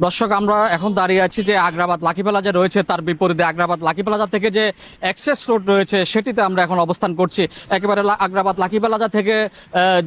দর্শক, আমরা এখন দাঁড়িয়ে আছি যে আগ্রাবাদ লাকি প্লাজা রয়েছে, তার বিপরীতে আগ্রাবাদ লাকি প্লাজা থেকে যে অ্যাক্সেস রোড রয়েছে সেটিতে আমরা এখন অবস্থান করছি। একেবারে আগ্রাবাদ লাকি প্লাজা থেকে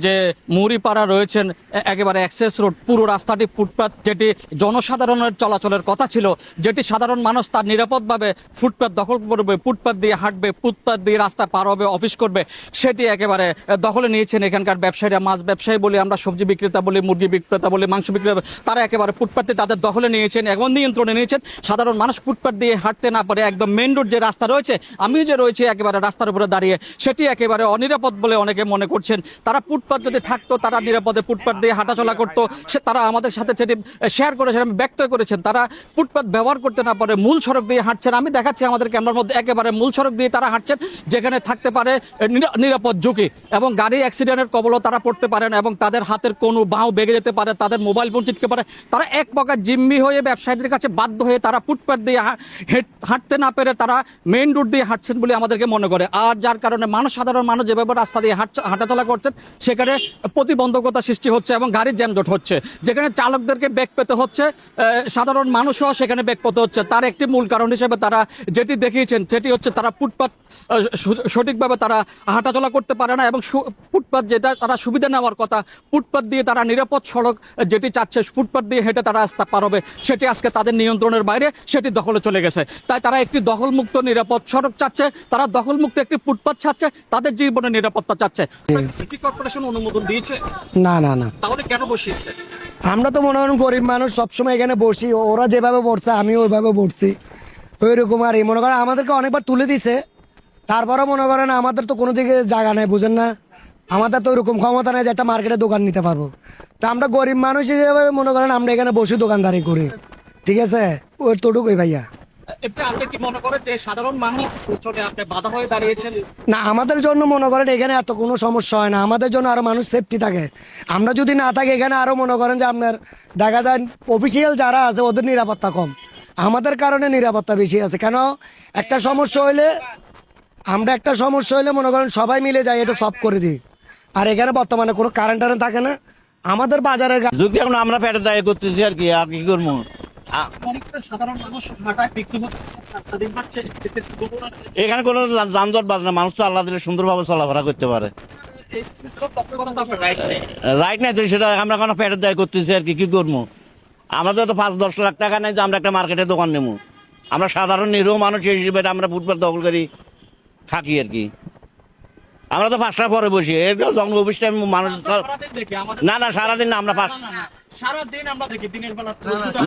যে মুড়িপাড়া রয়েছেন, একেবারে অ্যাক্সেস রোড, পুরো রাস্তাটি ফুটপাত, যেটি জনসাধারণের চলাচলের কথা ছিল, যেটি সাধারণ মানুষ তার নিরাপদভাবে ফুটপাত দখল করবে, ফুটপাত দিয়ে হাঁটবে, ফুটপাত দিয়ে রাস্তা পার হবে, অফিস করবে, সেটি একেবারে দখলে নিয়েছেন এখানকার ব্যবসায়ীরা। মাছ ব্যবসায়ী বলি, আমরা সবজি বিক্রেতা বলি, মুরগি বিক্রেতা বলি, মাংস বিক্রেতা, তারা একেবারে ফুটপাতে তাদের দখলে নিয়েছেন এবং নিয়ন্ত্রণে নিয়েছেন। সাধারণ মানুষ ফুটপাত দিয়ে হাঁটতে না পারে, একদম মেইন রোড যে রাস্তা রয়েছে, আমিও যে রয়েছে একেবারে রাস্তার উপরে দাঁড়িয়ে, সেটি একেবারে অনিরাপদ বলে অনেকে মনে করছেন। তারা ফুটপাত যদি থাকতো, তারা নিরাপদে ফুটপাত দিয়ে হাঁটাচলা করতো, সে তারা আমাদের সাথে সেটি শেয়ার করেছেন, ব্যক্ত করেছেন। তারা ফুটপাত ব্যবহার করতে না পারে মূল সড়ক দিয়ে হাঁটছেন। আমি দেখাচ্ছি আমাদের ক্যামেরার মধ্যে, একেবারে মূল সড়ক দিয়ে তারা হাঁটছেন, যেখানে থাকতে পারে নিরাপদ ঝুঁকি এবং গাড়ি অ্যাক্সিডেন্টের কবলও তারা পড়তে পারেন এবং তাদের হাতের কোনো বাঁও বেগে যেতে পারে, তাদের মোবাইল ফোন ছিটকে পারে। তারা এক প্রকার জিম্মি হয়ে ব্যবসায়ীদের কাছে বাধ্য হয়ে তারা ফুটপাত দিয়ে হাঁটতে না পেরে তারা মেইন রোড দিয়ে হাঁটছেন বলে আমাদেরকে মনে করে। আর যার কারণে সাধারণ মানুষ যেভাবে রাস্তা দিয়ে হাঁটাচলা করছেন, সেখানে প্রতিবন্ধকতা সৃষ্টি হচ্ছে এবং গাড়ির জ্যামজট হচ্ছে, যেখানে চালকদেরকে বেগ পেতে হচ্ছে, সাধারণ মানুষও সেখানে বেগ পেতে হচ্ছে। তার একটি মূল কারণ হিসেবে তারা যেটি দেখিয়েছেন সেটি হচ্ছে তারা ফুটপাত সঠিকভাবে তারা হাঁটাচলা করতে পারে না এবং ফুটপাত যেটা তারা সুবিধা নেওয়ার কথা, ফুটপাত দিয়ে তারা নিরাপদ সড়ক যেটি চাচ্ছে, ফুটপাত দিয়ে হেঁটে তারা রাস্তা পার হবে, সেটি আজকে তাদের নিয়ন্ত্রণের বাইরে, সেটি দখলে চলে গেছে। তাই তারা একটি দখলমুক্ত নিরাপদ সড়ক চাচ্ছে, তারা দখলমুক্ত একটি ফুটপাত চাচ্ছে, তাদের জীবনের নিরাপত্তা চাচ্ছে। সিটি কর্পোরেশন অনুমোদন দিয়েছে? না না না। তাহলে কেন বসিয়েছে? আমরা তো মনে করেন গরিব মানুষ, সবসময় এখানে বসি, ওরা যেভাবে বসছে আমিও ওইভাবে বসছি, ওইরকম। আর মনে করেন আমাদেরকে অনেকবার তুলে দিছে, তারপরেও মনে করেন আমাদের তো কোনো দিকে জায়গা নেই, বুঝেন না, আমাদের তো ওরকম ক্ষমতা নেই যে একটা মার্কেটে দোকান নিতে পারবো। তো আমরা গরিব মানুষ হিসেবে মনে করেন আমরা এখানে বসে দোকানদারি করি, ঠিক আছে, ওই তোটুকুই ভাইয়া। আপনি কি মনে করেন যে সাধারণ মানুষ পিছনে আপনি বাধা হয়ে দাঁড়িয়েছেন? না, আমাদের জন্য মনে করেন এখানে এত কোনো সমস্যা হয় না, আমাদের জন্য আরো মানুষ সেফটি থাকে। আমরা যদি না থাকি এখানে, আরো মনে করেন যে আপনার দেখা যায় অফিসিয়াল যারা আছে ওদের নিরাপত্তা কম, আমাদের কারণে নিরাপত্তা বেশি আছে। কেন একটা সমস্যা হইলে মনে করেন সবাই মিলে যাই, এটা সলভ করে দিই। আর এখানে বর্তমানে কোনো কারেন্ট থাকে না আমাদের বাজারের। যদি এখন আমরা পেটে দায় করতেছি আর কি করবো। সাধারণ মানুষ এখানে কোনো যানজট বাজ না, মানুষ তো আল্লাহ দিলে সুন্দরভাবে চলাফেরা করতে পারে। রাইট নাই তো, সেটা আমরা কোনো পেটের দায় করতেছি আর কি করবো। আমাদের তো 5-10 লাখ টাকা নেই যে আমরা একটা মার্কেটে দোকান নেবো। আমরা সাধারণ নিরীহ মানুষ হিসেবে আমরা ফুটপাত দখল করি থাকি আর কি। আমরা তো 5টার পরে বসি, যখন অফিস টাইম মানুষ, না সারাদিন না, আমরা সারাদিন আমরা দেখি দিনের বেলা